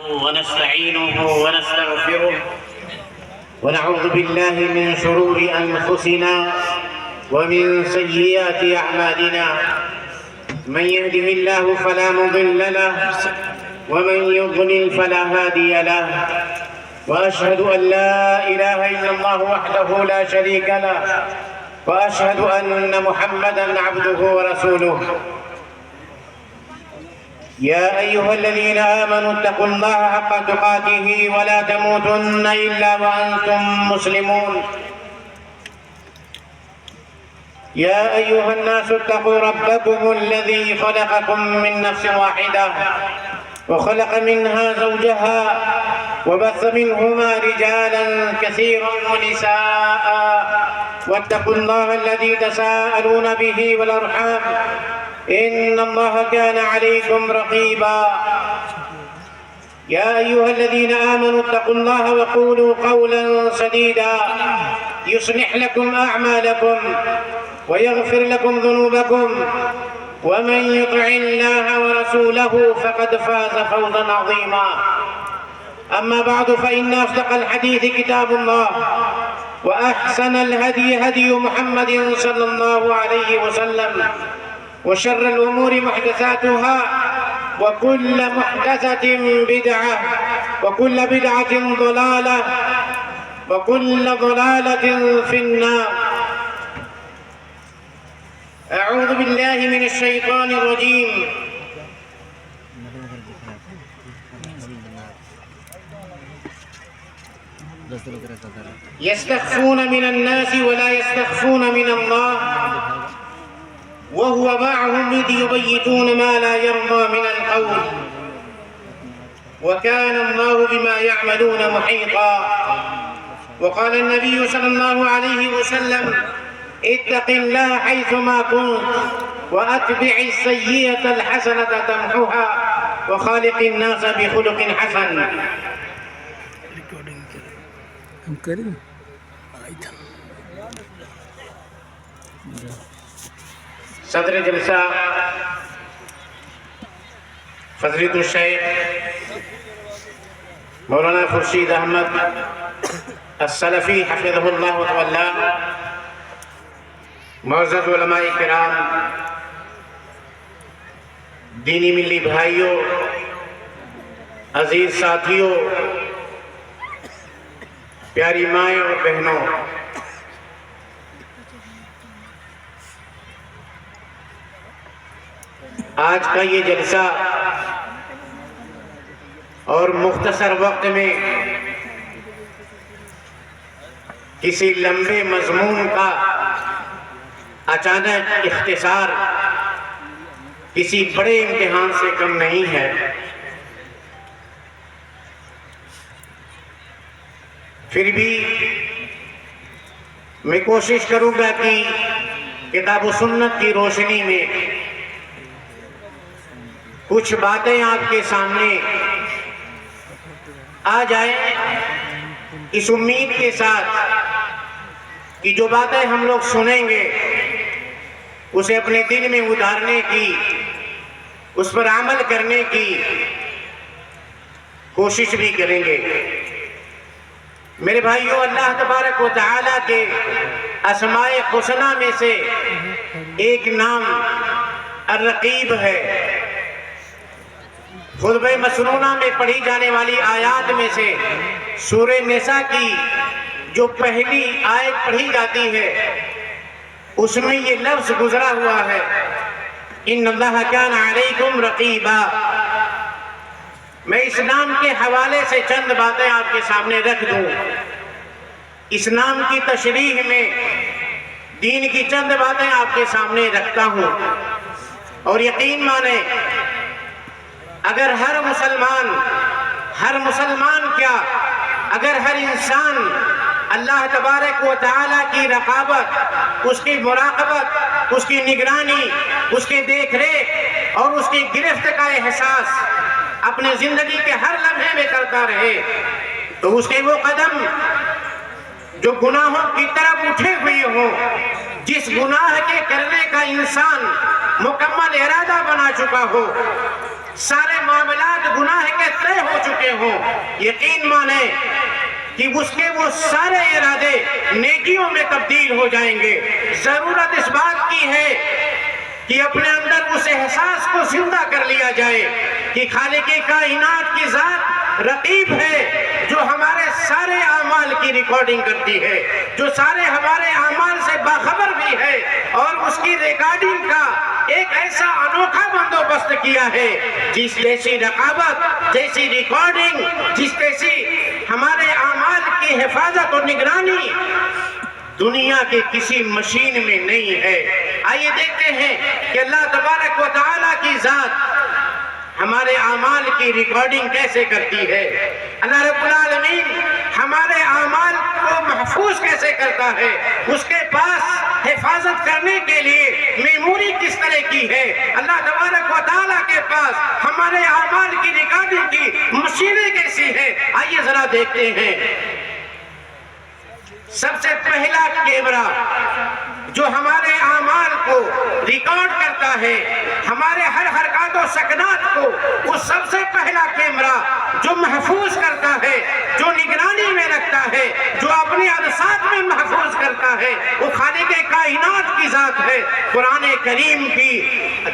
ونستعينه ونستغفره ونعوذ بالله من شرور أنفسنا ومن سيئات أعمالنا. من يهده الله فلا مضل له ومن يضلل فلا هادي له، وأشهد أن لا إله إلا الله وحده لا شريك له، وأشهد أن محمدًا عبده ورسوله. يا أيها الذين آمنوا اتقوا الله حق تقاته ولا تموتن إلا وأنتم مسلمون. يا أيها الناس اتقوا ربكم الذي خلقكم من نفس واحدة وخلق منها زوجها وبث منهما رجالا كثيرا ونساء، واتقوا الله الذي تساءلون به والأرحام إن الله كان عليكم رقيبا. يا أيها الذين آمنوا اتقوا الله وقولوا قولا سديدا يصلح لكم أعمالكم ويغفر لكم ذنوبكم، ومن يطع الله ورسوله فقد فاز فوزا عظيما. أما بعد، فإن أصدق الحديث كتاب الله، وأحسن الهدي هدي محمد صلى الله عليه وسلم، وشر الأمور محدثاتها، وكل محدثة بدعة، وكل بدعة ضلالة، وكل ضلالة في النار. أعوذ بالله من الشيطان الرجيم. يستخفون من الناس ولا يستخفون من الله وهو معهم إذ يبيتون ما لا يرضى من القول وكان الله بما يعملون محيطا. وقال النبي صلى الله عليه وسلم: اتق الله حيثما كنت وأتبع السيئة الحسنة تمحها وخالق الناس بخلق حسن. صدر جلسہ فضیلۃ الشیخ مولانا خورشید احمد السلفی حفظہ اللہ تعالی، معزز علماء کرام، دینی ملی بھائیوں، عزیز ساتھیوں، پیاری مائیں اور بہنوں، آج کا یہ جلسہ اور مختصر وقت میں کسی لمبے مضمون کا اچانک اختصار کسی بڑے امتحان سے کم نہیں ہے۔ پھر بھی میں کوشش کروں گا کہ کتاب و سنت کی روشنی میں کچھ باتیں آپ کے سامنے آ جائیں، اس امید کے ساتھ کہ جو باتیں ہم لوگ سنیں گے اسے اپنے دل میں اتارنے کی، اس پر عمل کرنے کی کوشش بھی کریں گے۔ میرے بھائیوں، اللہ تبارک و تعالیٰ کے اسماء حسنی میں سے ایک نام الرقیب ہے۔ خطبہ مسنونہ میں پڑھی جانے والی آیات میں سے سورہ نساء کی جو پہلی آیت پڑھی جاتی ہے اس میں یہ لفظ گزرا ہوا ہے: ان اللہ کان علیکم رقیبا۔ میں اس نام کے حوالے سے چند باتیں آپ کے سامنے رکھ دوں، اس نام کی تشریح میں دین کی چند باتیں آپ کے سامنے رکھتا ہوں، اور یقین مانیں اگر ہر مسلمان کیا، اگر ہر انسان اللہ تبارک و تعالیٰ کی رقابت، اس کی مراقبت، اس کی نگرانی، اس کی دیکھ ریکھ اور اس کی گرفت کا احساس اپنے زندگی کے ہر لمحے میں کرتا رہے، تو اس کے وہ قدم جو گناہوں کی طرف اٹھے ہوئے ہوں، جس گناہ کے کرنے کا انسان مکمل ارادہ بنا چکا ہو، سارے معاملات گناہ کے طے ہو چکے ہوں، یقین مانیں کہ اس کے وہ سارے ارادے نیکیوں میں تبدیل ہو جائیں گے۔ ضرورت اس بات کی ہے کہ اپنے اندر اس احساس کو زندہ کر لیا جائے کہ خالق کائنات کی ذات رقیب ہے، جو ہمارے سارے اعمال کی ریکارڈنگ کرتی ہے، جو سارے ہمارے اعمال سے باخبر بھی ہے، اور اس کی ریکارڈنگ کا ایک ایسا انوکھا بندوبست کیا ہے جس جیسی رقابت، جیسی ریکارڈنگ، جس جیسی ہمارے اعمال کی حفاظت اور نگرانی دنیا کے کسی مشین میں نہیں ہے۔ آئیے دیکھتے ہیں کہ اللہ تبارک و تعالیٰ کی ذات ہمارے اعمال کی ریکارڈنگ کیسے کرتی ہے۔ اللہ رب العالمین ہمارے اعمال کو محفوظ کیسے کرتا ہے، اس کے پاس حفاظت کرنے کے لیے میموری کس طرح کی ہے۔ اللہ تبارک و تعالیٰ کے پاس ہمارے اعمال کی ریکارڈنگ کی مشینیں کیسی ہیں، آئیے ذرا دیکھتے ہیں۔ سب سے پہلا کیمرہ جو ہمارے اعمال کو ریکارڈ کرتا ہے، ہمارے ہر حرکات و سکنات کو، وہ سب سے پہلا کیمرہ جو محفوظ کرتا ہے، جو نگرانی میں رکھتا ہے، جو اپنی عدسات میں محفوظ کرتا ہے، وہ خالق کائنات کی ذات ہے۔ قرآن کریم کی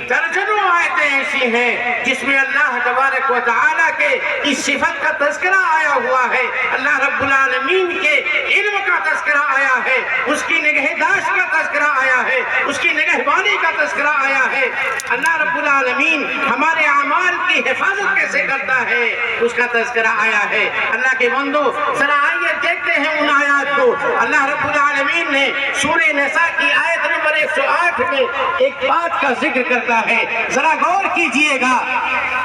درجنوں آیتیں ایسی ہیں جس میں اللہ تبارک و تعالیٰ کے اس صفت کا تذکرہ آیا ہوا ہے، اللہ رب العالمین کے علم کا تذکرہ آیا ہے، اس کی نگہداشت کا تذکرہ آیا ہے، اس کی نگہبانی کا تذکرہ آیا ہے۔ اللہ رب العالمین ہمارے اعمال کی حفاظت کیسے کرتا ہے، اس کا تذکرہ آیا ہے۔ اللہ کے بندو ذرا آئیے دیکھتے ہیں ان آیات کو۔ اللہ رب العالمین نے سورہ نساء کی آیت نمبر 108 میں ایک بات کا ذکر کرتا ہے، ذرا غور کیجئے گا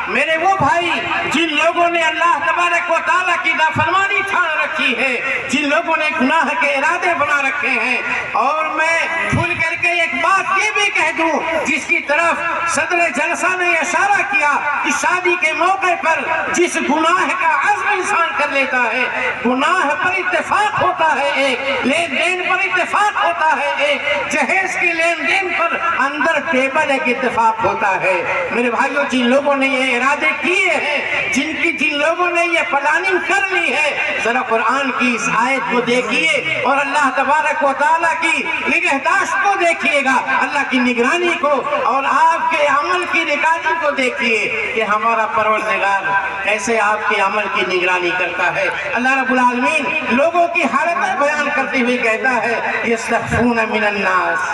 میرے وہ بھائی جن لوگوں نے اللہ تبارک و تعالیٰ کی نافرمانی ٹھان رکھی ہے، جن لوگوں نے گناہ کے ارادے بنا رکھے ہیں، اور میں کھل کر کے ایک بات یہ بھی کہہ دوں جس کی طرف صدر جلسہ نے اشارہ کیا کہ شادی کے موقع پر جس گناہ کا عزم انسان کر لیتا ہے، گناہ پر اتفاق ہوتا ہے ایک، لین دین پر اتفاق ہوتا ہے ایک، جہیز کے لین دین پر اندر ٹیبل ایک اتفاق ہوتا ہے۔ میرے بھائیوں جن لوگوں نے یہ ارادے کیے ہیں، جن لوگوں نے یہ پلاننگ کر لی ہے، ذرا قرآن کی اس آیت کو دیکھیے اور اللہ تبارک و تعالیٰ کی نگہداشت کو دیکھیے گا، اللہ کی نگرانی کو اور آپ کے عمل کی ریکارڈنگ کو دیکھیے کہ ہمارا پروردگار کیسے آپ کے عمل کی نگرانی کرتا ہے۔ اللہ رب العالمین لوگوں کی حالت بیان کرتے ہوئے کہتا ہے یستخفون من الناس،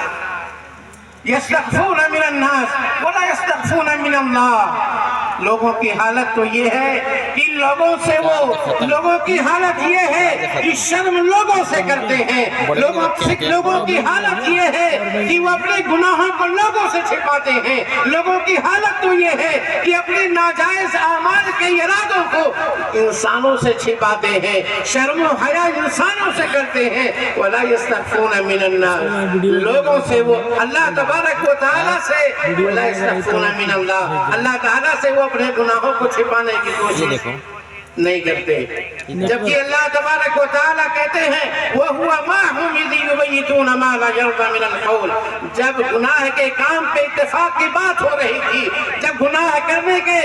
یستخفون من الناس ولا یستخفون من اللہ۔ لوگوں کی حالت تو یہ ہے کہ لوگوں کی حالت یہ ہے کہ شرم لوگوں سے کرتے ہیں، لوگوں کی حالت یہ ہے کہ وہ اپنے گناہوں کو لوگوں سے چھپاتے ہیں، لوگوں کی حالت تو یہ ہے کہ اپنے ناجائز اعمال کے ارادوں کو انسانوں سے چھپاتے ہیں، شرم و حیا انسانوں سے کرتے ہیں۔ وَلَا يَسْتَخْفُونَ مِنَ النَّاسِ، لوگوں سے وہ اللہ تبارک و تعالیٰ سے وَلَا يَسْتَخْفُونَ مِنَ اللَّهِ، اللہ تعالیٰ سے وہ اپنے گناہوں کو چھپانے کی کوشش نہیں کرتے، جبکہ اللہ تبارک و تعالیٰ کہتے ہیں وَهُوَ مَعَهُمْ إِذْ يُبَيِّتُونَ مَا لَا يَرْضَى مِنَ الْقَوْلِ۔ جب گناہ کے کام پہ اتفاق کی بات ہو رہی تھی، جب گناہ کرنے کے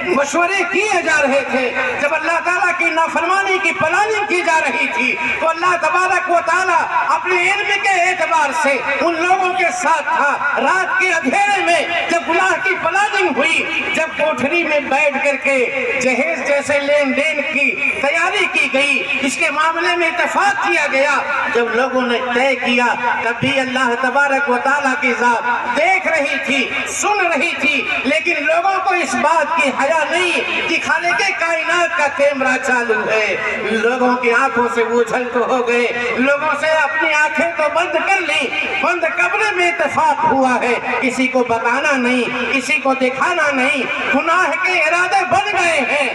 مشورے کیے جا رہے تھے، جب اللہ تعالیٰ کی نافرمانی کی پلاننگ کی جا رہی تھی، تو اللہ تبارک و تعالیٰ اپنے علم کے اعتبار سے ان لوگوں کے ساتھ تھا۔ رات کے اندھیرے میں جب گناہ کی پلاننگ ہوئی، جب کوٹھری میں بیٹھ کر کے جہیز جیسے لین دین کی تیاری کی گئی، اس کے معاملے میں اتفاق کیا گیا، جب لوگوں نے طے کیا، تب بھی اللہ تبارک و تعالیٰ کی ذات دیکھ رہی تھی، سن رہی تھی، لیکن لوگوں کو اس بات کی حیا نہیں کہ خالق کائنات کا کیمرہ چالو ہے۔ لوگوں کی آنکھوں سے اوجھل تو ہو گئے، لوگوں سے اپنی آنکھیں تو بند کر لی، بند کرنے میں اتفاق ہوا ہے، کسی کو بتانا نہیں، کسی کو دکھانا نہیں، گناہ کے ارادے بن گئے ہیں،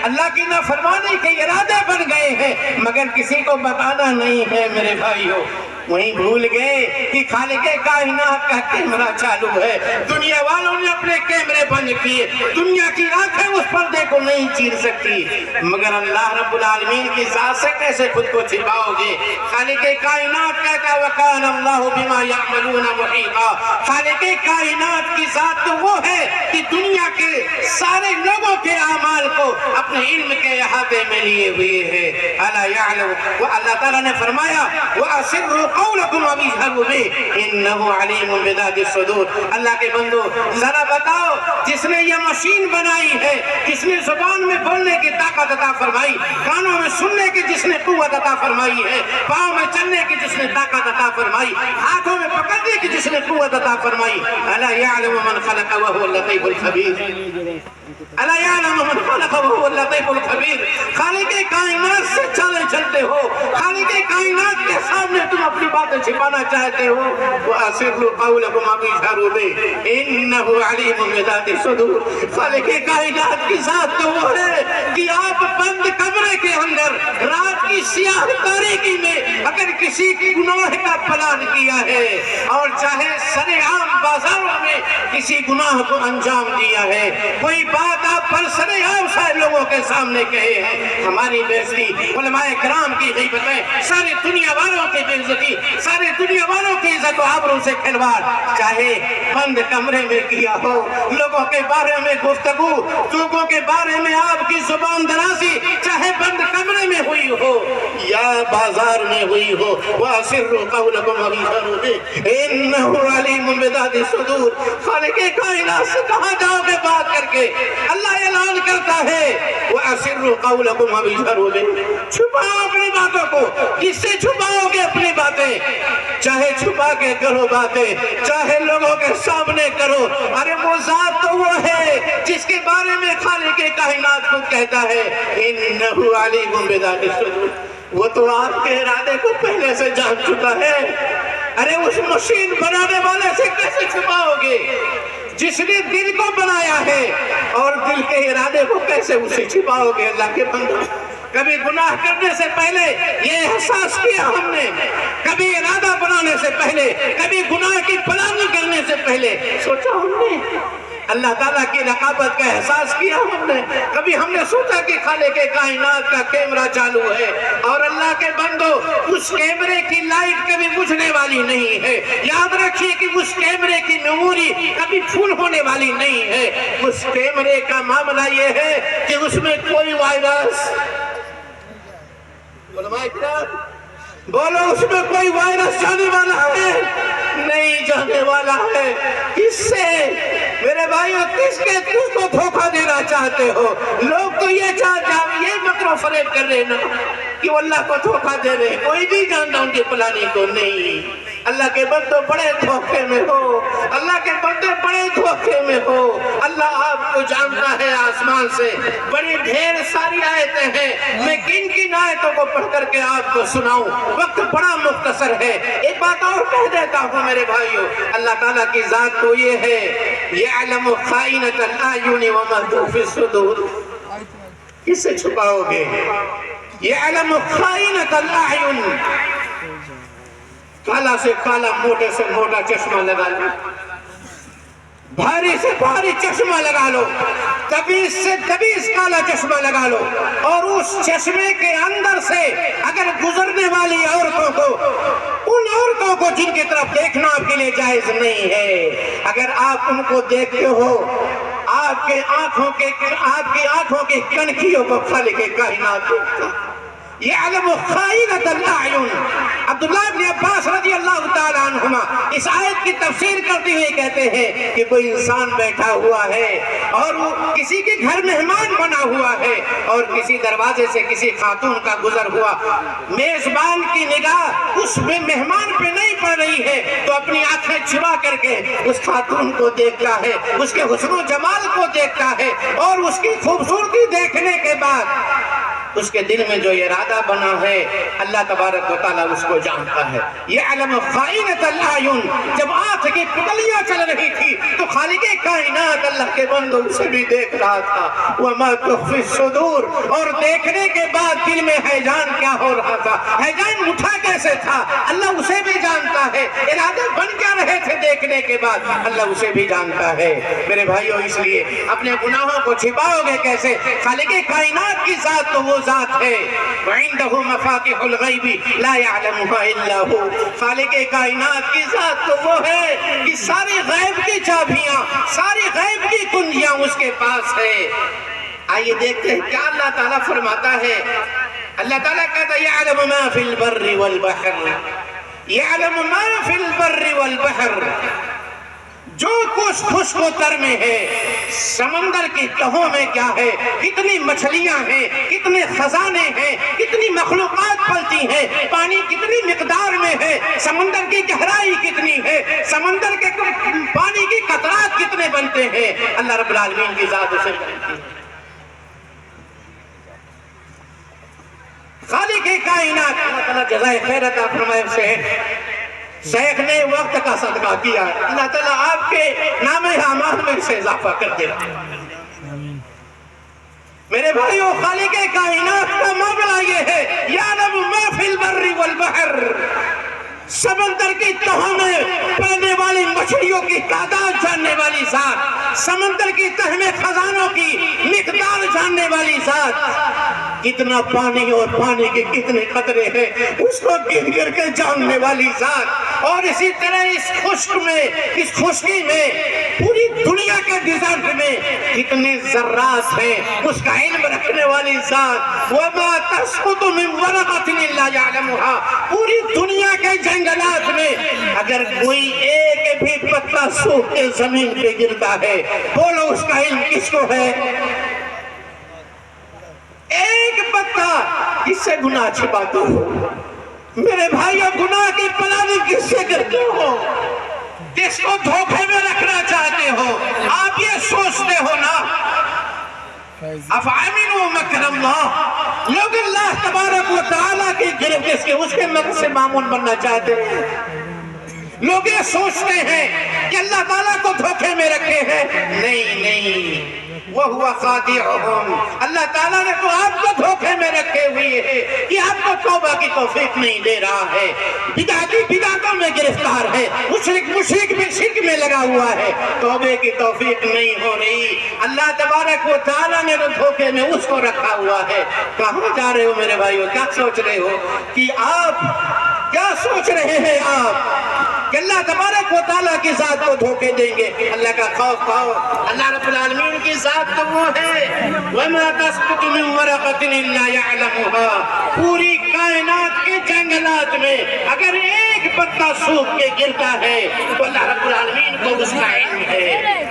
اللہ کی نافرمانی کے ارادے بن گئے ہیں، مگر کسی کو بتانا نہیں ہے۔ میرے بھائیوں وہیں بھول گئے کہ خالق کائنات کا کیمرہ چالو ہے. دنیا والوں نے اپنے کیمرے بند کیے, دنیا کی آنکھیں اس پردے کو نہیں چیر سکتی, مگر اللہ رب العالمین کی ذات سے کیسے خود کو چھپاؤ گے؟ خالق کائنات کہتا وَكَانَ اللَّهُ بِمَا يَعْمَلُونَ مُحِيطًا. خالق کائنات کی ذات تو وہ ہے کہ دنیا کے سارے لوگوں کے اعمال کو اپنے علم کے احاطے میں لیے ہوئے ہے. اَلَا يَعْلَمُ, وہ اللہ تعالیٰ نے فرمایا وَأَسِرُّوا قَوْلَكُمْ وَاجْهَرُوا بِهِ إِنَّهُ عَلِيمٌ بِذَاتِ الصُّدُورِ. اللہ کے بندو ذرا بتاؤ, جس نے یہ مشین بنائی ہے, جس نے زبان میں بولنے کی طاقت عطا فرمائی, کانوں میں سننے کی جس نے قوت عطا فرمائی ہے, پاؤں میں چلنے کی جس نے طاقت عطا فرمائی, ہاتھوں میں پکڑنے کی جس نے قوت عطا فرمائی, الا يعلم من خلق وهو اللطيف الخبير. الا يعلم من خلق وهو اللطيف الخبير. خالق کائنات سے چلتے ہو, خالق کائنات کے سامنے تم اپنی باتیں چھپانا چاہتے ہو. وَأَسِرُّوا قَوْلَكُمْ وَاجْهَرُوا بِهِ إِنَّهُ عَلِيمٌ بِذَاتِ الصُّدُورِ. خالق کائنات کی ذات تو وہ ہے کہ آپ بند کمرے کے اندر رات کی سیاہ تاریکی میں اگر کسی کی گناہ کا پلان کیا ہے اور چاہے سرے عام بازاروں میں کسی گناہ کو انجام دیا ہے, کوئی بات آپ پر سرے عام سارے لوگوں کے سامنے کہے ہیں, ہماری بے عزتی, علماء کرام کی غیبتیں, ساری دنیا والوں کی بے عزتی, ساری دنیا والوں کی عزت و آبرو سے کھلواڑ, چاہے بند کمرے میں کیا ہو, لوگوں کے بارے میں گفتگو, لوگوں کے بارے میں آپ کی زبان درازی, چاہے بند کمرے میں ہوئی ہو یا بازار میں ہوئی ہو. وَأَسِرُّوا قَوْلَكُمْ وَاجْهَرُوا بِهِ إِنَّهُ عَلِيمٌ بِذَاتِ الصُّدُورِ. خالق کائنات سے کہاں جاؤ گے بات کر کے؟ اللہ اعلان کرتا ہے وَأَسِرُّوا قَوْلَكُمْ وَاجْهَرُوا بِهِ. چھپاؤ اپنی باتوں کو. کس سے چھپاؤ گے اپنی باتیں؟ چاہے چھپا کے کرو باتیں, چاہے لوگوں کے سامنے کرو. ارے وہ ذات تو وہ ہے جس کے بارے میں خالق کائنات خود کہتا ہے إِنَّهُ عَلِيمٌ بِذَاتِ الصُّدُورِ. وہ تو آپ کے ارادے کو پہلے سے جان چکا ہے. ارے اس مشین بنانے والے سے کیسے چھپاؤ گے جس نے دل کو بنایا ہے, اور دل کے ارادے کو کیسے اسے چھپاؤ گے؟ اللہ کے بندو, کبھی گناہ کرنے سے پہلے یہ احساس کیا ہم نے, کبھی ارادہ بنانے سے پہلے, کبھی گناہ کی پلاننگ کرنے سے پہلے سوچا ہم نے اللہ تعالیٰ کی رقابت کا احساس کیا ہم نے؟ کبھی ہم نے سوچا کہ خالق کائنات کا کیمرہ چالو ہے اور اللہ کے بندو اس کیمرے کی لائٹ کبھی بجھنے والی نہیں ہے. یاد رکھیے کہ اس کیمرے کی میموری کبھی فل ہونے والی نہیں ہے. اس کیمرے کا معاملہ یہ ہے کہ اس میں کوئی وائرس, بولو اس میں کوئی وائرس جانے والا ہے نہیں جانے والا ہے. اس سے میرے بھائیو کس کو دھوکہ دینا چاہتے ہو؟ لوگ تو یہ یہ مکر و فریب کر رہے نا کہ وہ اللہ کو دھوکہ دے رہے, کوئی نہیں جانتا ان کی پلاننگ کو. نہیں, اللہ کے بندے بڑے دھوکے میں ہو, اللہ کے بندے بڑے دھوکے میں ہو. اللہ آپ کو جانتا ہے آسمان سے. بڑی ڈھیر ساری آیتیں ہیں, میں کن کن آیتوں کو پڑھ کر کے آپ کو سناؤں, وقت بڑا مختصر ہے. ایک بات اور کہہ دیتا ہوں میرے بھائیو, اللہ تعالیٰ کی ذات تو یہ ہے یعلم خائنۃ الاعین وما تخفی الصدور. کس سے چھپاؤ گے؟ یعلم خائنۃ الاعین, کالا سے کالا, موٹے سے موٹا چشمہ لگا لو, بھاری سے بھاری چشمہ لگا لو, تبیز سے تبیز کالا چشمہ لگا لو, اور اس چشمے کے اندر سے اگر گزرنے والی عورتوں کو, ان عورتوں کو جن کی طرف دیکھنا آپ کے لیے جائز نہیں ہے, اگر آپ ان کو دیکھتے ہو, آپ کی آنکھوں کے کنکھیوں کو خالق کائنات دیکھتا. یعلم خائنۃ الاعین. عبداللہ بن عباس رضی اللہ تعالیٰ عنہما اس آیت کی تفسیر کرتے ہوئے کہتے ہیں کہ کوئی انسان بیٹھا ہوا ہے اور وہ کسی کے گھر مہمان بنا ہوا ہے, اور کسی دروازے سے کسی خاتون کا گزر ہوا, میزبان کی نگاہ اس میں مہمان پہ نہیں پڑ رہی ہے تو اپنی آنکھیں چھپا کر کے اس خاتون کو دیکھتا ہے, اس کے حسن و جمال کو دیکھتا ہے, اور اس کی خوبصورتی دیکھنے کے بعد اس کے دل میں جو ارادہ بنا ہے اللہ تبارک و تعالیٰ اس کو جانتا ہے. یعلم خائنۃ الاعین، جب آنکھ کی پتلیاں چل رہی تھی تو خالق کائنات اللہ کے بندوں سے بھی دیکھ رہا تھا. وما تخفی الصدور، اور دیکھنے کے بعد دل میں ہیجان کیا ہو رہا تھا، ہیجان اٹھا کیسے تھا اللہ اسے بھی جانتا ہے. ارادے بن کیا رہے تھے دیکھنے کے بعد اللہ اسے بھی جانتا ہے. میرے بھائیوں اس لیے اپنے گناہوں کو چھپاؤ گے کیسے؟ خالق کائنات کی ذات تو وہ ذات ہے، وعنده مفاتیح الغیب لا يعلمها الا هو. خالق کائنات کی ذات تو وہ ہے کہ ساری غیب کی چابیاں، ساری غیب کی کنجیاں اس کے پاس ہے. آئیے دیکھتے ہیں کیا اللہ تعالیٰ فرماتا ہے. اللہ تعالیٰ کہتا ہے یعلم ما فی البر والبحر، یعلم ما فی البر والبحر، جو کچھ خشک و تر میں ہے، سمندر کی تہوں میں کیا ہے، کتنی مچھلیاں ہیں، کتنے خزانے ہیں، کتنی مخلوقات پلتی ہیں، پانی کتنی مقدار میں ہے، سمندر کی گہرائی کتنی ہے، سمندر کے پانی کی قطرات کتنے بنتے ہیں، اللہ رب العالمین کی ذات اسے جانتی ہے. خالق کائنات اللہ تعالیٰ جزائے خیر عطا فرمائے. شیخ نے وقت کا صدقہ کیا، اللہ تعالیٰ آپ کے نام اعمال میں سے اضافہ کر دے. میرے بھائیو خالق کائنات کا معاملہ یہ ہے یعلم ما فی البر والبحر، سمندر کی تہوں میں پلنے والی مچھلیوں کی تعداد جاننے والی ذات، سمندر کی تہ میں خزانوں کی مقدار جاننے والی ذات، کتنا پانی اور پانی کے کتنے قطرے ہیں اس کو گر گر کے جاننے والی ذات. اور اسی طرح اس خشک میں، اس خشکی میں، پوری دنیا کے ڈیزرٹ میں کتنے ذرات ہیں اس کا علم رکھنے والی ذات. وما تسقط من ورقۃ الا يعلمها، پوری دنیا کے جنگلات میں اگر کوئی ایک بھی پتا سوکھ کے زمین پہ گرتا ہے، بولو اس کا علم کس کو ہے؟ ایک پتا. کس سے گناہ چھپاتے ہو میرے بھائیوں؟ گناہ کی پلاننگ کس سے کرتے ہو؟ کس کو دھوکے میں رکھنا چاہتے ہو؟ آپ یہ سوچتے ہو نا افامنوا مکر اللہ، لوگ اللہ تبارک و تعالیٰ کی گرفت کے اس کے مکر سے معمول بننا چاہتے ہیں. لوگ یہ سوچتے ہیں کہ اللہ تعالیٰ کو دھوکے میں رکھے ہیں. نہیں، وَهُوَ خَادِعُهُمْ، اللہ تعالیٰ نے تو آپ کو دھوکے میں رکھے ہوئے ہیں کہ آپ کو توبہ کی توفیق نہیں دے رہا ہے، بدعتی بدعتوں میں گرفتار ہے، مشرک بھی شرک میں لگا ہوا ہے، توبے کی توفیق نہیں ہو رہی. اللہ تبارک و تعالیٰ نے تو دھوکے میں اس کو رکھا ہوا ہے. کہاں جا رہے ہو میرے بھائیو؟ کیا سوچ رہے ہو کہ آپ کیا سوچ رہے ہیں آپ کہ اللہ تبارک و تعالیٰ کی ذات کو دھوکے دیں گے؟ اللہ کا خوف پاؤ. اللہ رب العالمین کی ذات تو وہ ہے وَمَا تَسْقُطُ مِن وَرَقَةٍ إِلَّا يَعْلَمُهَا، پوری کائنات کے جنگلات میں اگر ایک پتا سوکھ کے گرتا ہے تو اللہ رب العالمین کو اس کا علم ہے،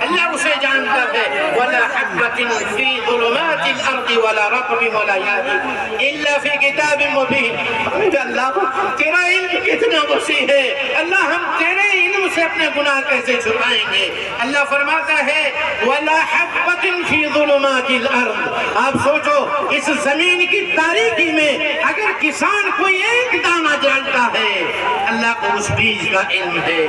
اللہ اسے جانتا ہے. وَلَا حَبَّةٍ فِي ظُلُمَاتِ الْأَرْضِ وَلَا رَطْبٍ وَلَا يَابِسٍ إِلَّا فِي كِتَابٍ مُبِينٍ. اللہ تیرا علم کتنا وسیع ہے، اللہ ہم تیرے علم سے اپنے گناہ کیسے چھپائیں گے؟ اللہ فرماتا ہے وَلَا حَبَّةٍ فِي ظُلُمَاتِ الْأَرْضِ. آپ سوچو اس زمین کی تاریکی میں اگر کسان کوئی ایک دانہ جانتا ہے، اللہ کو اس بیج کا علم ہے،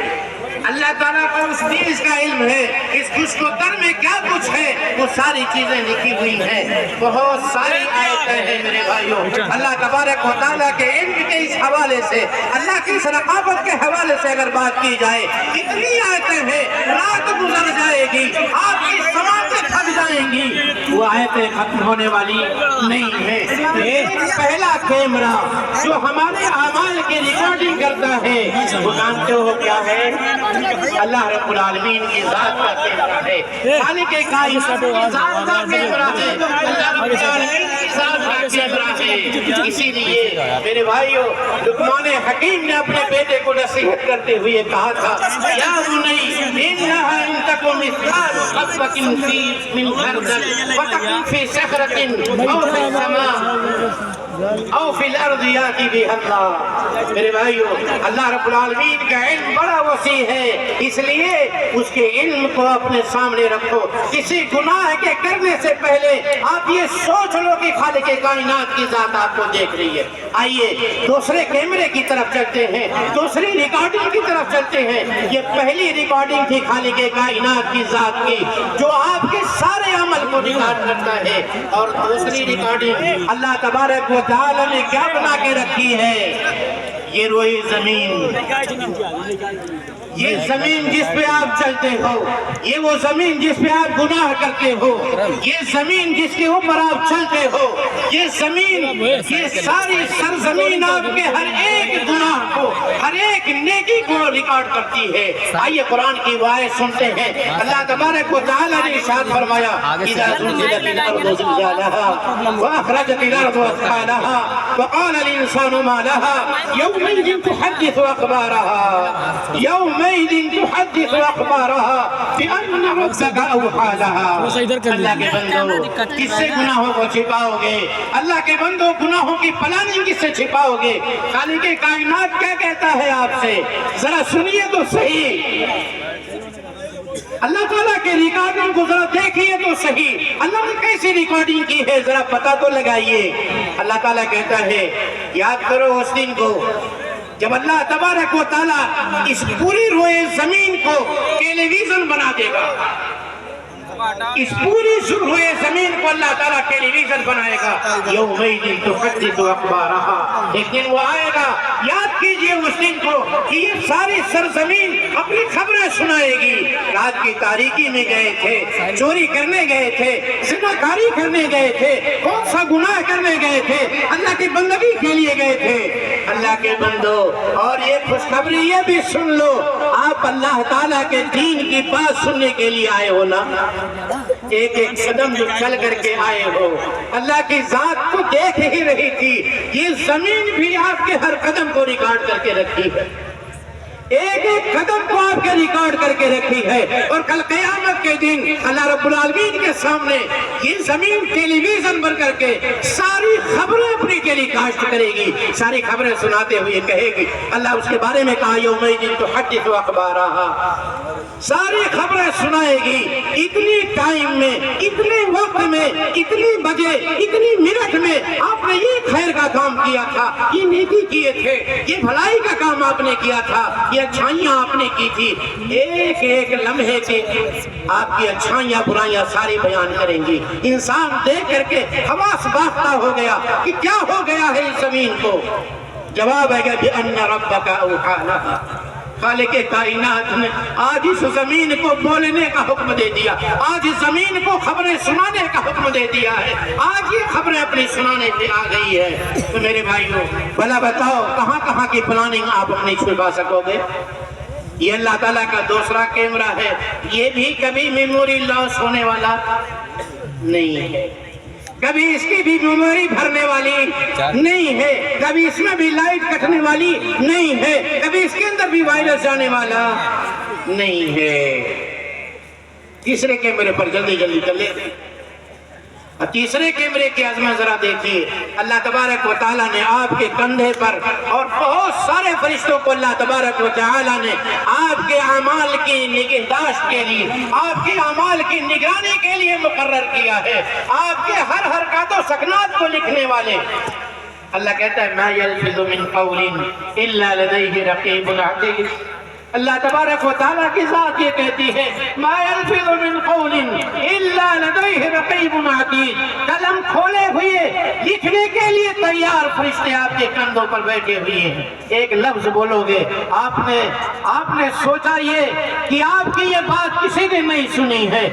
اللہ تعالیٰ کو اس بیج کا علم ہے. اس خشک و تر میں کیا کچھ ہے وہ ساری چیزیں لکھی ہوئی ہیں. بہت ساری آیتیں ہیں میرے بھائیوں. اللہ تبارک و تعالیٰ کے علم کے اس حوالے سے، اللہ کی رقابت کے حوالے سے اگر بات کی جائے اتنی آیتیں ہیں، رات گزر جائے گی، آپ کی سماعتیں تھک جائیں گی، وہ آیتیں ختم ہونے والی نہیں ہیں. ایک پہلا کیمرہ جو ہمارے اعمال کی ریکارڈنگ کرتا ہے وہ جانتے ہو کیا ہے؟ اللہ رب العالمین کی ذات کا کیمرہ ہے، خالق کائنات کی ذات کا کیمرہ ہے، اللہ رب العالمین کی ذات کا کیمرہ ہے. اسی لیے میرے بھائیو لقمان حکیم نے اپنے بیٹے کو نصیحت کرتے ہوئے کہا تھا یا بنی انہا ان تک مثقال حبۃ من خردل فتکن فی صخرۃ او فی السماء. او فی الارض یاتی بہ اللہ۔ میرے بھائیو، اللہ رب العالمین کا علم بڑا وسیع ہے، اس لیے اس کے علم کو اپنے سامنے رکھو۔ کسی گناہ کے کرنے سے پہلے آپ یہ سوچ لو کہ خالق کائنات کی ذات آپ کو دیکھ رہی ہے۔ آئیے دوسرے کیمرے کی طرف چلتے ہیں، دوسری ریکارڈنگ کی طرف چلتے ہیں۔ یہ پہلی ریکارڈنگ تھی خالق کائنات کی ذات کی، جو آپ کے سارے عمل کو ریکارڈ کرتا ہے، اور دوسری ریکارڈنگ اللہ تبارک و تعالی نے کیا بنا کے رکھی ہے؟ یہ روئی زمین، یہ زمین جس پہ آپ چلتے ہو، یہ وہ زمین جس پہ آپ گناہ کرتے ہو، یہ زمین جس کے اوپر آپ چلتے ہو، یہ زمین، یہ ساری سرزمین آپ کے ہر ایک گناہ کو، ہر ایک نیکی کو ریکارڈ کرتی ہے۔ آئیے قرآن کی آیت سنتے ہیں۔ اللہ تبارک و تعالی نے ارشاد فرمایا: اذا زلزلت الارض زلزالها واخرجت الارض اثقالها وقال الانسان ما لها يومئذ تحدث اخبارها يومئذ تحدث اخبارها بان ربك اوحى لها۔ اللہ کے بندو، کس سے گناہوں کو چھپاؤ گے؟ اللہ کے بندو، گناہوں کی پلاننگ کس سے چھپاؤ گے؟ خالق کائنات کیا کہتا ہے آپ سے؟ ذرا سنیے تو صحیح، اللہ تعالیٰ کے ریکارڈنگ کو ذرا دیکھیے تو صحیح، اللہ نے کیسی ریکارڈنگ کی ہے ذرا پتہ تو لگائیے۔ اللہ تعالیٰ کہتا ہے، یاد کرو اس دن کو جب اللہ تبارک و تعالیٰ اس پوری روئے زمین کو ٹیلی ویژن بنا دے گا، اس پوری روئے زمین کو اللہ تعالیٰ ٹیلی ویژن بنائے گا۔ یومئذ تحدث اخبارها، ایک دن وہ آئے گا، یاد کیجئے اس دن کو کہ یہ ساری سرزمین اپنی خبریں سنائے گی۔ رات کی تاریکی میں گئے تھے، چوری کرنے گئے تھے، زناکاری کرنے گئے تھے، کون سا گناہ کرنے گئے تھے، اللہ کی بندگی کے لیے گئے تھے۔ اللہ کے بندو، اور یہ خوشخبری یہ بھی سن لو، آپ اللہ تعالیٰ کے دین کی بات سننے کے لیے آئے ہو نا، ایک ایک قدم جو چل کر کے آئے ہو، اللہ کی ذات کو دیکھ ہی رہی تھی۔ یہ زمین بھی آپ کے ہر قدم کو ریکارڈ کر کے رکھی ہے، ایک ایک قدم کو آپ کے ریکارڈ کر کے رکھی ہے، اور کل قیامت کے دن اللہ رب العالمین کے سامنے یہ زمین ٹیلی ویژن بن کر کے ساری خبریں اپنی ٹیلی کاسٹ کرے گی، ساری خبریں سناتے ہوئے کہے گی۔ اللہ اس کے بارے میں کہا یومئذ تحدث اخبارها، ساری خبریں سنائے گی، اتنی ٹائم میں، اتنے وقت میں، اتنی بجے، اتنی منٹ میں آپ نے یہ خیر کا کام کیا تھا، یہ نیکی کیے تھے، یہ بھلائی کا کام آپ نے کیا تھا، یہ اچھائیاں آپ نے کی تھی۔ ایک ایک لمحے سے آپ کی اچھائیاں برائیاں ساری بیان کریں گی۔ انسان دیکھ کر کے حواس باختہ ہو گیا کہ کیا ہو گیا ہے اس زمین کو؟ جواب ہے کہ بِأَنَّ رَبَّكَ أَوْحَىٰ لَهَا، خالق کائنات نے آج اس زمین کو بولنے کا حکم دے دیا، آج اس زمین کو خبریں سنانے کا حکم دے دیا ہے، آج یہ خبریں اپنی سنانے پہ آ گئی ہے۔ تو میرے بھائیوں، بھلا بتاؤ کہاں کہاں کی پلاننگ آپ اپنی چھپا سکو گے؟ یہ اللہ تعالیٰ کا دوسرا کیمرہ ہے، یہ بھی کبھی میموری لاس ہونے والا نہیں ہے، کبھی اس کی بھی میموری بھرنے والی نہیں ہے، کبھی اس میں بھی لائٹ کٹنے والی نہیں ہے، کبھی اس کے اندر بھی وائرس جانے والا نہیں ہے۔ تیسرے کیمرے پر جلدی جلدی چلے، تیسرے کیمرے کی عظمت ذرا دیکھیے۔ اللہ تبارک و تعالیٰ نے آپ کے کندھے پر، اور بہت سارے فرشتوں کو اللہ تبارک و تعالیٰ نے آپ کے اعمال کی نگہداشت کے لیے، آپ کے اعمال کی نگرانی کے لیے مقرر کیا ہے، آپ کے ہر حرکات و سکنات کو لکھنے والے۔ اللہ کہتا ہے ما یلفظ من قول الا لدیہ رقیب عتید، اللہ تبارک و تعالیٰ کی ذات یہ کہتی ہے ما یلفظ من قول الا لدیہ رقیب عتید، قلم کھولے ہوئے لکھنے کے لیے تیار فرشتے آپ کے کندھوں پر بیٹھے ہوئے ہیں۔ ایک لفظ بولو گے، آپ نے سوچا یہ کہ آپ کی یہ بات کسی نے نہیں سنی ہے۔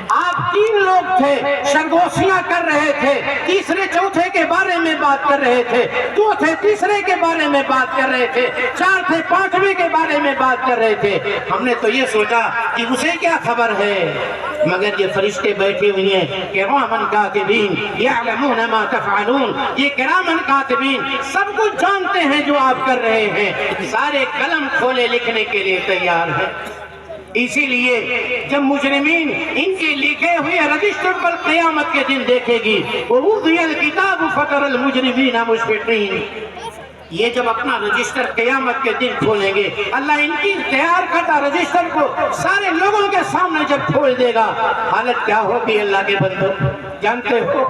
آپ تین لوگ تھے، سرگوشیاں کر رہے تھے، تیسرے چوتھے کے بارے میں بات کر رہے تھے، دو تھے تیسرے کے بارے میں بات کر رہے تھے، چار تھے پانچویں کے بارے میں بات کر رہے تھے۔ ہم نے تو یہ سوچا کہ اسے کیا خبر ہے، مگر یہ فرشتے بیٹھے ہوئے ہیں کرامن کاتبین یعلمون ما تفعلون، یہ کرامن کاتبین سب کچھ جانتے ہیں جو آپ کر رہے ہیں، سارے قلم کھولے لکھنے کے لیے تیار ہیں۔ اسی لیے جب مجرمین ان کے لکھے ہوئے رجسٹر پر قیامت کے دن دیکھے گی وَوُضِعَ الْكِتَابُ فَتَرَى الْمُجْرِمِينَ مُشْفِقِينَ، یہ جب اپنا رجسٹر قیامت کے دن کھولیں گے، اللہ ان کی تیار کرتا رجسٹر کو سارے لوگوں کے سامنے جب کھول دے گا، حالت کیا ہوگی اللہ کے بندو جانتے ہو؟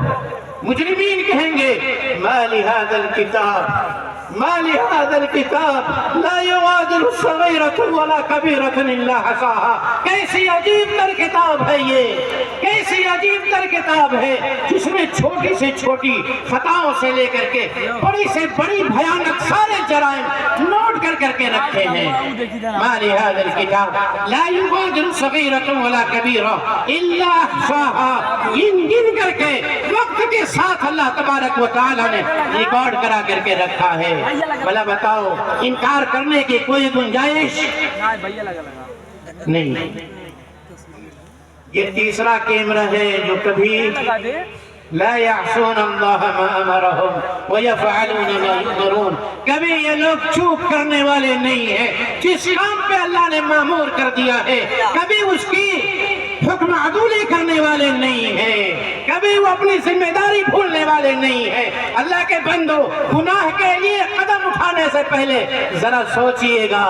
مجرمین کہیں گے مَا لِهَذَا الْكِتَابِ مَا لِهَذَا الْكِتَابِ لَا يُغَادِرُ صَغِيرَةً وَلَا كَبِيرَةً إِلَّا أَحْصَاهَا، کیسی عجیب تر کتاب ہے یہ، کیسی عجیب تر کتاب ہے جس میں چھوٹی سے چھوٹی خطاؤں سے لے کر کے بڑی سے بڑی بھیانک سارے جرائم نوٹ کر کے رکھے ہیں۔ مَا لِهَذَا الْكِتَابِ لَا يُغَادِرُ صَغِيرَةً وَلَا كَبِيرَةً إِلَّا أَحْصَاهَا، گن کر کے وقت کے ساتھ اللہ تبارک و تعالی نے ریکارڈ کرا کر کے رکھا ہے۔ بھلا بتاؤ انکار کرنے کی کوئی گنجائش نہیں۔ یہ تیسرا کیمرہ ہے جو کبھی لا يعصون اللہ ما امرہم ویفعلون ما یؤمرون، کبھی یہ لوگ چوک کرنے والے نہیں ہیں، جس کام پہ اللہ نے مامور کر دیا ہے کبھی اس کی حکم عدولی کرنے والے نہیں ہیں، کبھی وہ اپنی ذمہ داری بھولنے والے نہیں ہیں۔ اللہ کے بندو گناہ کے لیے قدم اٹھانے سے پہلے ذرا سوچئے گا۔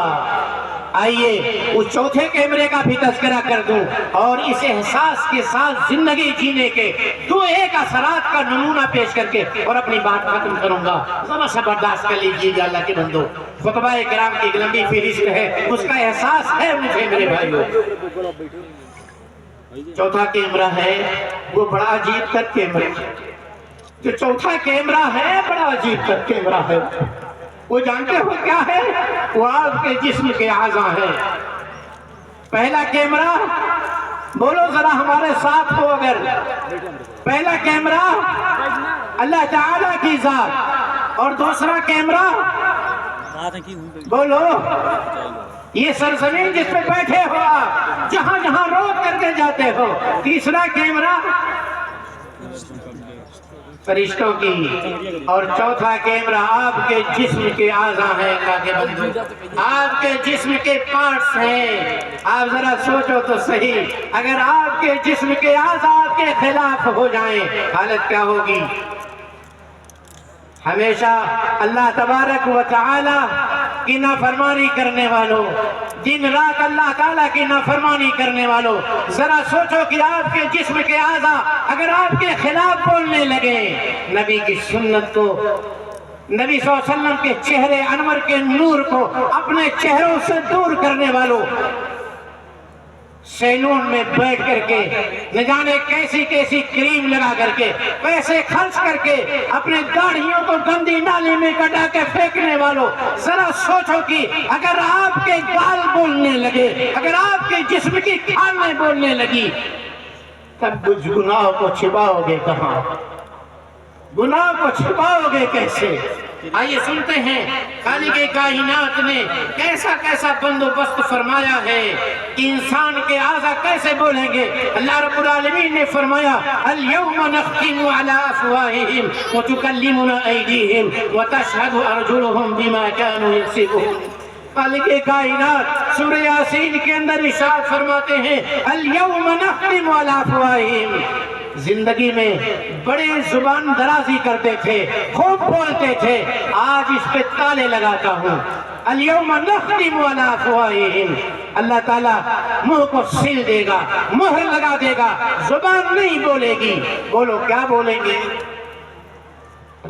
آئیے اس چوتھے کیمرے کا بھی تذکرہ کر دوں اور اس احساس کے ساتھ زندگی جینے کے دو ایک اثرات کا نمونہ پیش کر کے اور اپنی بات ختم کروں گا، ذرا سا برداشت کر لیجیے گا اللہ کے بندو۔ خطبہ کرام کی ایک لمبی فہرست ہے، اس کا احساس ہے مجھے میرے بھائیوں۔ چوتھا کیمرہ ہے وہ بڑا عجیب تر کیمرہ، جو چوتھا کیمرہ ہے بڑا عجیب تر کیمرہ ہے۔ وہ جانتے ہو کیا ہے؟ وہ آپ کے جسم کے اعضاء ہیں۔ پہلا کیمرہ بولو ذرا ہمارے ساتھ ہو اگر، پہلا کیمرہ اللہ تعالیٰ کی ذات، اور دوسرا کیمرہ بولو یہ سرزمین جس پہ بیٹھے ہو آپ، جہاں جہاں روک کر کے جاتے ہو۔ تیسرا کیمرہ فرشتوں کی، اور چوتھا کیمرہ آپ کے جسم کے اعضاء ہیں اللہ کے بندو، آپ کے جسم کے پارٹس ہیں۔ آپ ذرا سوچو تو صحیح، اگر آپ کے جسم کے اعضاء آپ کے خلاف ہو جائیں حالت کیا ہوگی؟ ہمیشہ اللہ تبارک و تعالی کی نافرمانی کرنے والوں، دن رات اللہ تعالیٰ کی نافرمانی کرنے والوں، ذرا سوچو کہ آپ کے جسم کے اعضاء اگر آپ کے خلاف بولنے لگے، نبی کی سنت کو، نبی صلی اللہ علیہ وسلم کے چہرے انور کے نور کو اپنے چہروں سے دور کرنے والوں، سیلون میں بیٹھ کر کے نہ جانے کیسی کیسی کریم لگا کر کے پیسے خرچ کر کے اپنے داڑھیوں کو گندی نالی میں کٹا کے پھینکنے والوں، ذرا سوچو کہ اگر آپ کے گال بولنے لگے، اگر آپ کے جسم کی کھالیں بولنے لگی، تب کچھ گناہ کو چھپاؤ گے کہاں؟ گناہ کو چھپاؤ گے کیسے؟ آئیے سنتے ہیں خالق کائنات نے کیسا کیسا بندوبست فرمایا ہے کہ انسان کے اعضاء کیسے بولیں گے۔ اللہ رب العالمین نے فرمایا اليوم نختم على افواہہم وتکلمنا ایدیہم وتشہد ارجلہم بما كانوا یکسبون۔ خالق کائنات سورہ یاسین کے اندر ارشاد فرماتے ہیں اليوم نختم على افواہہم، زندگی میں بڑے زبان درازی کرتے تھے، خوب بولتے تھے، آج اس پہ تالے لگاتا ہوں۔ اليوم نختم على افواہہم، اللہ تعالیٰ منہ کو سل دے گا، مہر لگا دے گا، زبان نہیں بولے گی۔ بولو کیا بولیں گے؟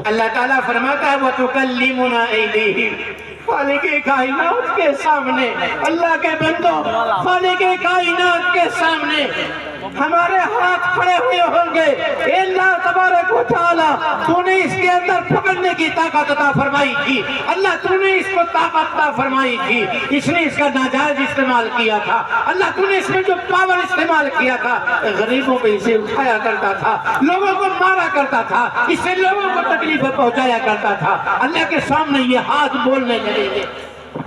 اللہ تعالیٰ فرماتا ہے وَتُكَلِّمُنَا أَيْدِيهِمْ، خالق کائنات کے سامنے، اللہ کے بندوں خالق کائنات کے سامنے ہمارے ہاتھ کھڑے ہوئے ہوں گے، اے اللہ تبارک و تعالیٰ تو نے اس کے اندر پکڑنے کی طاقت عطا فرمائی تھی، اللہ تو نے اس کو طاقت عطا فرمائی تھی، اس نے اس کا ناجائز استعمال کیا تھا، اللہ تو نے اس میں جو پاور استعمال کیا تھا، غریبوں پہ اسے اٹھایا کرتا تھا، لوگوں کو مارا کرتا تھا، اس سے لوگوں کو تکلیفیں پہنچایا کرتا تھا، اللہ کے سامنے یہ ہاتھ بولنے لگے گے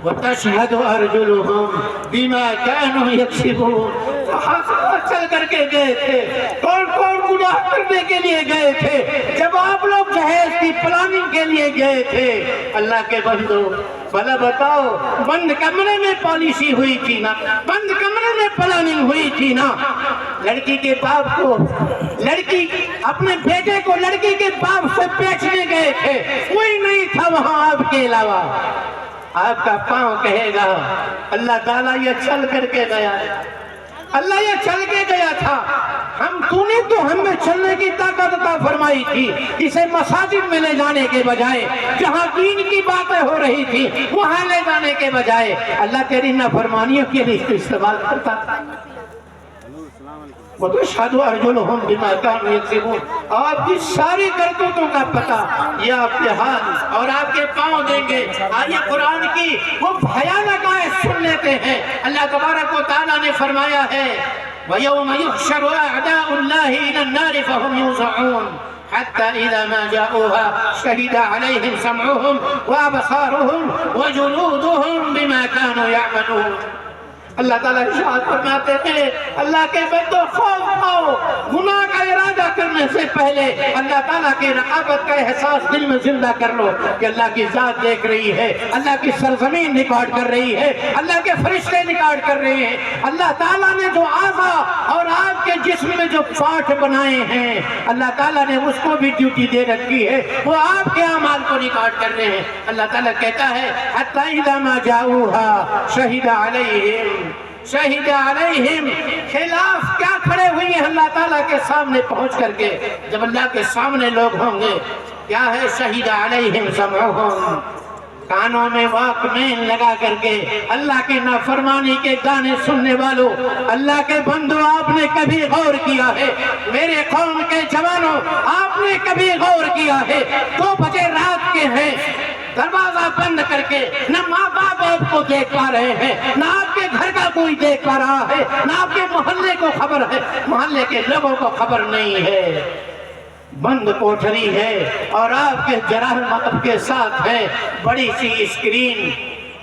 وَتَشْهَدُ أَرْجُلُهُمْ بِمَا كَانُوا يَكْسِبُونَ۔ چل کر کے گئے تھے، کون کون گناہ کرنے کے لیے گئے تھے؟ جب آپ لوگ جہیز کی پلاننگ کے لیے گئے تھے، اللہ کے بندو بھلا بتاؤ بند کمرے میں پالیسی ہوئی تھی نا؟ بند کمرے میں میں پلاننگ ہوئی تھی نا، لڑکی کے باپ کو، لڑکی اپنے بیٹے کو لڑکی کے باپ سے بیچنے گئے تھے، کوئی نہیں تھا وہاں آپ کے علاوہ. آپ کا پاؤں کہے گا اللہ تعالیٰ یہ چل کر کے گیا، اللہ یہ چل کے گیا تھا. تو نے تو ہم میں چلنے کی طاقت عطا فرمائی تھی، اسے مساجد میں لے جانے کے بجائے، جہاں دین کی باتیں ہو رہی تھی وہاں لے جانے کے بجائے اللہ تیری نافرمانیوں کے لیے استعمال کرتا تھا. وَتَشْهَدُ أَرْجُلُهُمْ بِمَا كَانُوا يَكْسِبُونَ. آپ کی ساری کرتوتوں کا پتہ یہ آپ کے ہاتھ اور آپ کے پاؤں دیں گے. آئیے قرآن کی وہ بھیانک آیت سن لیتے ہیں. اللہ تبارک و تعالیٰ نے فرمایا ہے وَيَوْمَ يُحْشَرُ أَعْدَاءُ اللَّهِ إِلَى النَّارِ فَهُمْ يُوزَعُونَ حَتَّى إِذَا مَا جَاءُوهَا شَهِدَ عَلَيْهِمْ سَمْعُهُمْ وَأَبْصَارُهُمْ وَجُلُودُهُمْ بِمَا كَانُوا يَعْمَلُونَ. اللہ تعالیٰ ارشاد فرماتے ہیں اللہ کے بندو خوف کھاؤ، گناہ کا ارادہ کرنے سے پہلے اللہ تعالیٰ کی رقابت کا احساس دل میں زندہ کر لو کہ اللہ کی ذات دیکھ رہی ہے، اللہ کی سرزمین ریکارڈ کر رہی ہے، اللہ کے فرشتے ریکارڈ کر رہے ہیں. اللہ تعالیٰ نے جو اعضا اور آپ کے جسم میں جو پارٹ بنائے ہیں اللہ تعالیٰ نے اس کو بھی ڈیوٹی دے رکھی ہے، وہ آپ کے اعمال کو ریکارڈ کر رہے ہیں. اللہ تعالیٰ کہتا ہے حتی اذا ما جاؤوها شہد علیہم، شہید علیہم، خلاف کیا کھڑے ہوئی ہیں اللہ تعالیٰ کے سامنے پہنچ کر کے. جب اللہ کے سامنے لوگ ہوں گے کیا ہے شہید علیہم سمعہم، کانوں میں واک مین لگا کر کے اللہ کی نافرمانی کے گانے سننے والوں، اللہ کے بندو آپ نے کبھی غور کیا ہے؟ میرے قوم کے جوانوں آپ نے کبھی غور کیا ہے؟ 2 بجے رات کے ہیں، دروازہ بند کر کے نہ ماں باپ آپ کو دیکھ پا رہے ہیں، نہ آپ کے گھر کا کوئی دیکھ پا رہا ہے، نہ آپ کے محلے کو خبر ہے، محلے کے لوگوں کو خبر نہیں ہے. بند کوٹھری ہے اور آپ کے جرح مطب کے ساتھ ہے بڑی سی اسکرین.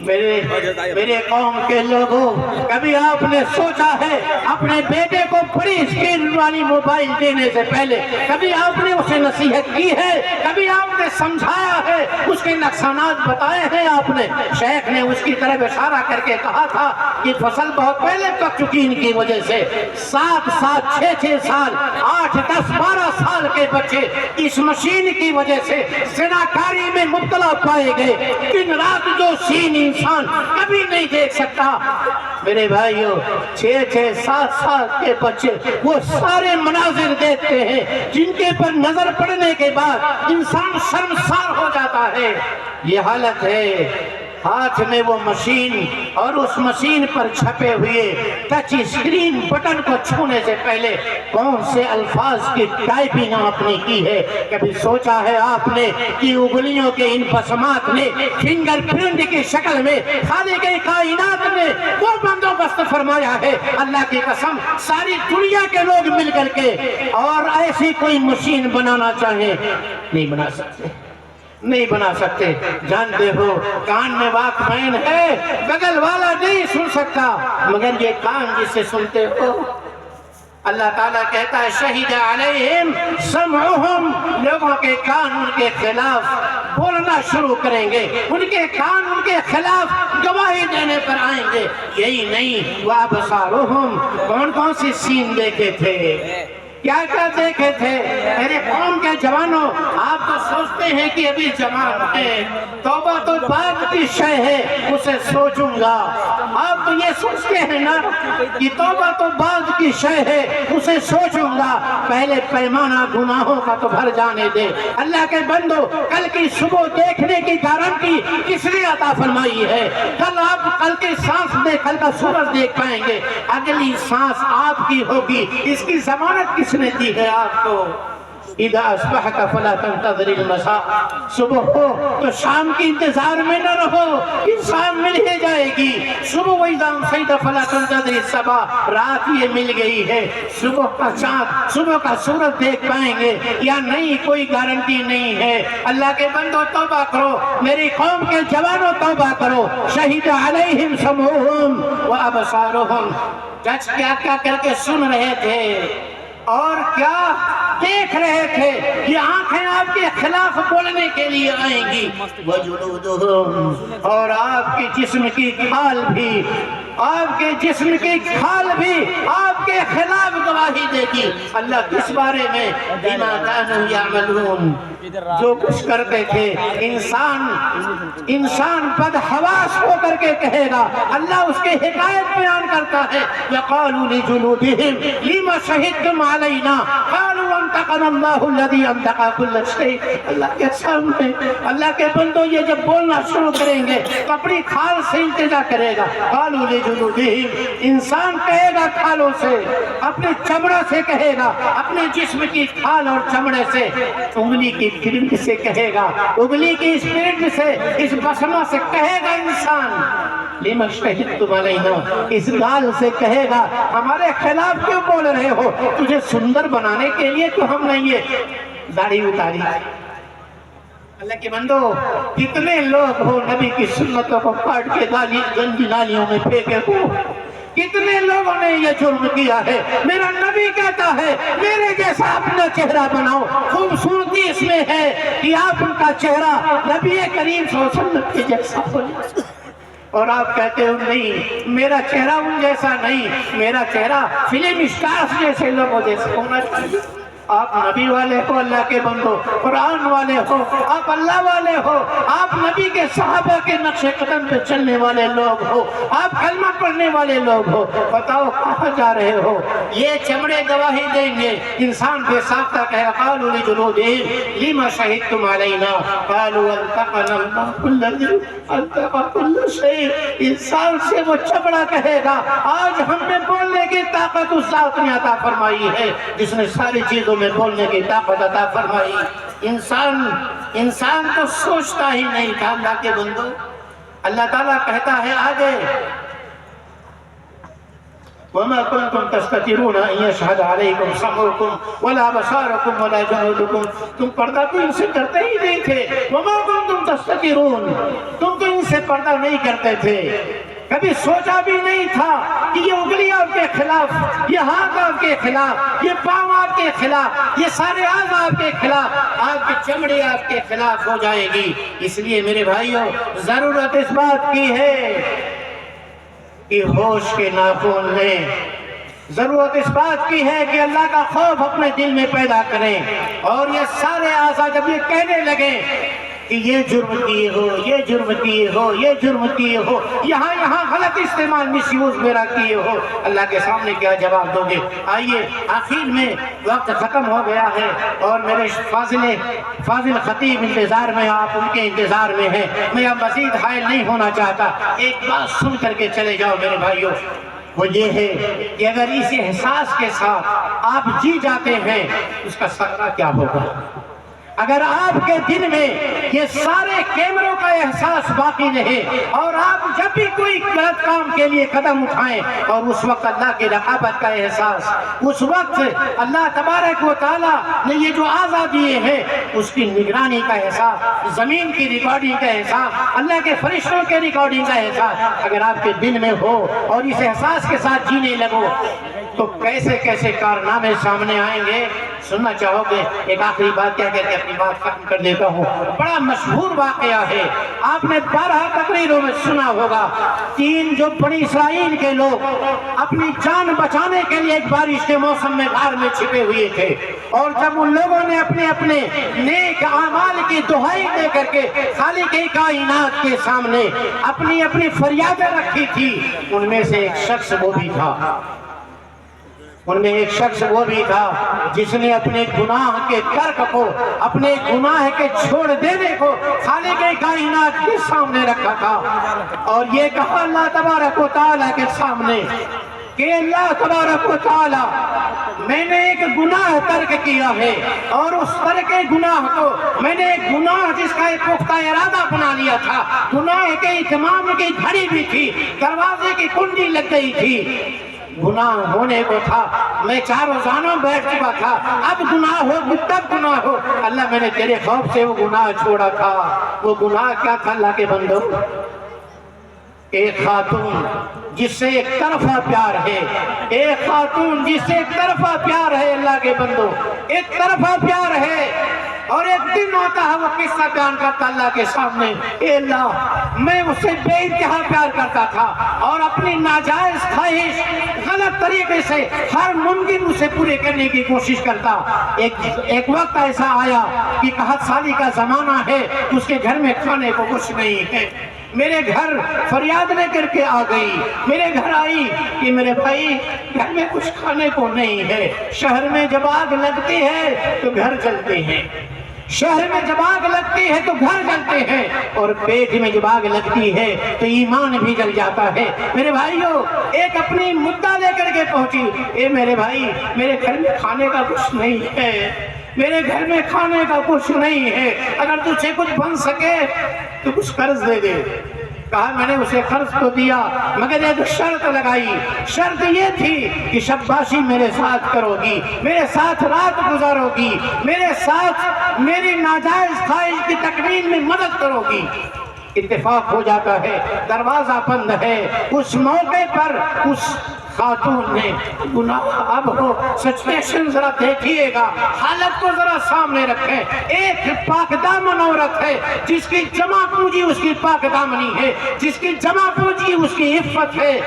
میرے قوم کے لوگوں کبھی آپ نے سوچا ہے اپنے بیٹے کو بڑی اسکرین والی موبائل دینے سے پہلے کبھی آپ نے اسے نصیحت کی ہے؟ کبھی آپ نے سمجھایا ہے؟ اس کے نقصانات بتائے ہیں آپ نے؟ شیخ نے اس کی طرف اشارہ کر کے کہا تھا کہ فصل بہت پہلے پک چکی ان کی وجہ سے. 7 6 سال 8 10 12 سال کے بچے اس مشین کی وجہ سے زناکاری میں مبتلا پائے گئے. دن رات جو سین انسان کبھی نہیں دیکھ سکتا. میرے بھائیوں 6 7 سال کے بچے وہ سارے مناظر دیکھتے ہیں جن کے پر نظر پڑنے کے بعد انسان شرمسار ہو جاتا ہے. یہ حالت ہے. ہاتھ میں وہ مشین اور اس مشین پر چھپے ہوئے ٹچ اسکرین بٹن کو چھونے سے پہلے کون سے الفاظ کی ٹائپنگ آپ نے کی ہے؟ کبھی سوچا ہے آپ نے کہ انگلیوں کے ان بصمات نے فنگر پرنٹ کی شکل میں خالق کائنات نے وہ بندوبست فرمایا ہے؟ اللہ کی قسم ساری دنیا کے لوگ مل کر کے اور ایسی کوئی مشین بنانا چاہیں نہیں بنا سکتے، نہیں بنا سکتے. جانتے ہو کان میں واک مین ہے، بغل والا نہیں سن سکتا مگر یہ کان جس سے سنتے ہو. اللہ تعالیٰ کہتا ہے شہید علیہم سمعہم، لوگوں کے کان ان کے خلاف بولنا شروع کریں گے، ان کے کان ان کے خلاف گواہی دینے پر آئیں گے. یہی نہیں وابصارہم، کون کون سی سین دیکھے تھے، کیا کیا دیکھے تھے؟ میرے قوم کے جوانوں آپ تو سوچتے ہیں کہ ابھی جوان ہے، توبہ تو بعد کی شے ہے، اسے سوچوں گا. آپ تو یہ سوچتے ہیں نا کہ توبہ تو بعد کی شے ہے، اسے سوچوں گا. پہلے پیمانہ گناہوں کا تو بھر جانے دے. اللہ کے بندو کل کی صبح دیکھنے کی گارنٹی کس نے عطا فرمائی ہے؟ کل کی سانس دے، کل کا سورج دیکھ پائیں گے، اگلی سانس آپ کی ہوگی، اس کی ضمانت کس نے دی ہے آپ کو؟ اذا اصبحت فلا تنتظر المساء، صبح ہو تو شام کی انتظار میں نہ رہو، انسان مل ہی جائے گی. صبح وَإِذَا أَمْسَيْتَ فَلَا تَنتَظِرِ الصَّبَاحَ، رات یہ مل گئی ہے، صبح کا چاند صبح کا سورج دیکھ پائیں گے یا نہیں کوئی گارنٹی نہیں ہے. اللہ کے بندو توبہ کرو، میری قوم کے جوانوں توبہ کرو. شہید علیہم سمعہم وابصارہم، جج کیا کیا کر کے سن رہے تھے اور کیا دیکھ رہے تھے؟ یہ آنکھیں آپ کے خلاف بولنے کے لیے آئیں گی. وجلودہم، اور آپ کی جسم کی کھال بھی آپ کے جسم کی کھال بھی آپ کے خلاف گواہی دے گی۔ اللہ کس بارے میں؟ بما كانوا يعملون، جو کچھ کرتے تھے۔ انسان بدحواس ہو کر کے کہے گا، اللہ اس کے حکایت بیان کرتا ہے، وَقَالُوا لِجُلُودِهِمْ لِمَ شَهِدْتُمْ عَلَيْنَا قَالُوا أَنطَقَنَا اللَّهُ الَّذِي أَنطَقَ كُلَّ شَيْءٍ۔ اللہ کے سامنے اللہ کے بندوں یہ جب بولنا شروع کریں گے تو اپنی کھال سے التجا کرے گا۔ قَالُوا لِجُلُودِهِمْ، انسان کہے گا کھالوں سے، اپنے چمڑے سے کہے گا، اپنے جسم کی کھال اور چمڑے سے، انگلی کی گرد سے کہے گا، انگلی کی اس گرد سے، اس بسمہ سے کہے گا انسان، لِمَ شَهِدْتُمْ عَلَيْنَا، اس گال سے کہے گا ہمارے خلاف کیوں بول رہے ہو؟ تجھے سندر بنانے کے لیے تو ہم نے یہ داڑھی اتاری۔ اللہ کے بندو، کتنے لوگ ہو نبی کی سنتوں کو کاٹ کے گندی نالیوں میں پھینکے ہو، کتنے لوگوں نے یہ جرم کیا ہے۔ میرا نبی کہتا ہے میرے جیسا اپنا چہرہ بناؤ۔ خوبصورتی اس میں ہے کہ آپ ان کا چہرہ نبی کریم صلی اللہ علیہ وسلم کے جیسا ہو، اور آپ کہتے ہو نہیں میرا چہرہ ان جیسا نہیں، میرا چہرہ فلم اسٹارز جیسے لوگوں جیسا ہونا چاہیے۔ آپ نبی والے ہو، اللہ کے بندو، قرآن والے ہو، آپ اللہ والے ہو، آپ نبی کے صحابہ کے نقش قدم پہ چلنے والے لوگ ہو، آپ کلمہ پڑھنے والے لوگ ہو، بتاؤ کہاں جا رہے ہو؟ یہ چمڑے گواہی دیں گے۔ انسان بے ساختہ کہے گا قالوا لجلودہم لما شہدتم علینا قالوا انطقنا اللہ الذی انطق کل شیء۔ انسان سے وہ چمڑا کہے گا آج ہم میں بولنے کی طاقت اس ذات نے عطا فرمائی ہے جس نے ساری چیزوں میں بولنے کی طاقت عطا فرمائی۔ انسان تو سوچتا ہی نہیں تھا۔ اللہ کے بندو، اللہ تعالیٰ کہتا ہے آگے وَمَا كُنْتُمْ تَسْتَتِرُونَ أَن يَشْهَدَ عَلَيْكُمْ سَمْعُكُمْ وَلَا بَصَارُكُمْ وَلَا جُلُودُكُمْ، تم پردہ تو ان سے کرتے ہی نہیں تھے۔ وَمَا كُنْتُمْ تَسْتَتِرُونَ، تم تو ان سے پردہ نہیں کرتے تھے، کبھی سوچا بھی نہیں تھا کہ یہ انگلی آپ کے خلاف، یہ ہاتھ آپ کے خلاف، یہ پاؤں آپ کے خلاف، یہ سارے اعضاء آپ کے خلاف، آپ کی چمڑی آپ کے خلاف ہو جائے گی۔ اس لیے میرے بھائیوں، ضرورت اس بات کی ہے کہ ہوش کے ناخن لیں، ضرورت اس بات کی ہے کہ اللہ کا خوف اپنے دل میں پیدا کریں، اور یہ سارے اعضاء جب یہ کہنے لگیں کہ یہ جرم کیے ہو، یہ جرم کیے ہو، یہ جرم کیے ہو، یہاں غلط استعمال مس یوز میرا کیے ہو، اللہ کے سامنے کیا جواب دو گے؟ آئیے آخر میں وقت ختم ہو گیا ہے اور میرے فاضل خطیب انتظار میں، آپ ان کے انتظار میں ہیں، میں اب مزید حائل نہیں ہونا چاہتا۔ ایک بات سن کر کے چلے جاؤ میرے بھائیوں، وہ یہ ہے کہ اگر اس احساس کے ساتھ آپ جی جاتے ہیں اس کا ثمرہ کیا ہوگا؟ اگر آپ کے دل میں یہ سارے کیمروں کا احساس باقی رہے اور آپ جب بھی کوئی غلط کام کے لیے قدم اٹھائیں اور اس وقت اللہ کی رقابت کا احساس، اس وقت اللہ تبارک و تعالیٰ نے یہ جو اعضاء دیے ہیں اس کی نگرانی کا احساس، زمین کی ریکارڈنگ کا احساس، اللہ کے فرشتوں کے ریکارڈنگ کا احساس اگر آپ کے دل میں ہو اور اس احساس کے ساتھ جینے لگو تو کیسے کیسے کارنامے سامنے آئیں گے۔ سننا چاہو گے؟ ایک آخری بات کیا کہتے اپنی بات ختم کر دیتا ہوں۔ بڑا مشہور واقعہ ہے، آپ نے 12 تقریروں میں سنا ہوگا۔ 3 جو بنی اسرائیل کے لوگ اپنی جان بچانے کے لیے ایک بارش کے موسم میں غار میں چھپے ہوئے تھے، اور جب ان لوگوں نے اپنے اپنے نیک اعمال کی دہائی دے کر کے خالق کائنات کے سامنے اپنی اپنی فریادیں رکھی تھی، ان میں سے ایک شخص وہ بھی تھا جس نے اپنے گناہ کے ترک کو، اپنے گناہ کے چھوڑ دینے کو خالق کائنات کے سامنے رکھا تھا، اور یہ کہا اللہ تبارک و تعالیٰ کے سامنے کہ اللہ تبارک و تعالیٰ، میں نے ایک گناہ ترک کیا ہے، اور اس ترک گناہ کو میں نے ایک گناہ جس کا ایک پختہ ارادہ بنا لیا تھا، گناہ کے اتمام کی گھڑی بھی تھی، دروازے کی کنڈی لگ گئی تھی، گناہ ہونے کو تھا، میں 4 روزانوں بیٹھ چکا تھا، اب گناہ ہو تب گناہ ہو، اللہ میں نے تیرے خوف سے وہ گناہ چھوڑا تھا۔ وہ گناہ کیا تھا اللہ کے بندو؟ ایک خاتون جس سے ایک طرفہ پیار ہے، ایک خاتون جس سے ایک طرفہ پیار ہے، اللہ کے بندو ایک طرفہ پیار ہے، اور ایک دن ہوتا ہے وہ قصہ بیان کرتا اللہ کے سامنے، اے اللہ میں اسے بے انتہا پیار کرتا تھا اور اپنی ناجائز خواہش غلط طریقے سے ہر ممکن اسے پورے کرنے کی کوشش کرتا۔ ایک وقت ایسا آیا کہ 61 سالی کا زمانہ ہے، اس کے گھر میں کھانے کو کچھ نہیں ہے۔ میرے گھر فریاد لے کر کے آ گئی، میرے گھر آئی کہ میرے بھائی گھر میں کچھ کھانے کو نہیں ہے۔ شہر میں جب آگ لگتی ہے تو گھر جلتے ہیں، شہر میں جب آگ لگتی ہے تو گھر جلتے ہیں، اور پیٹ میں جب آگ لگتی ہے تو ایمان بھی جل جاتا ہے۔ میرے بھائیوں ایک اپنی مدعا لے کر کے پہنچی، اے میرے بھائی میرے گھر میں کھانے کا کچھ نہیں ہے، میرے گھر میں کھانے کا کچھ نہیں ہے، اگر تجھے کچھ بن سکے تو کچھ قرض دے دے۔ کہا میں نے اسے قرض تو دیا مگر ایک شرط لگائی، شرط یہ تھی کہ شباشی میرے ساتھ کرو گی، میرے ساتھ رات گزارو گی، میرے ساتھ میری ناجائز خواہش کی تکمیل میں مدد کرو گی۔ اتفاق ہو جاتا ہے، دروازہ بند ہے۔ اس موقع پر اس خاتون نے گناہ اب ہو سچویشن ذرا دیکھیے گا، حالت کو ذرا سامنے رکھیں۔ ایک پاک دامن عورت ہے جس کی جمع پونجی اس کی پاک دامنی ہے، جس کی جمع پونجی اس کی عفت ہے۔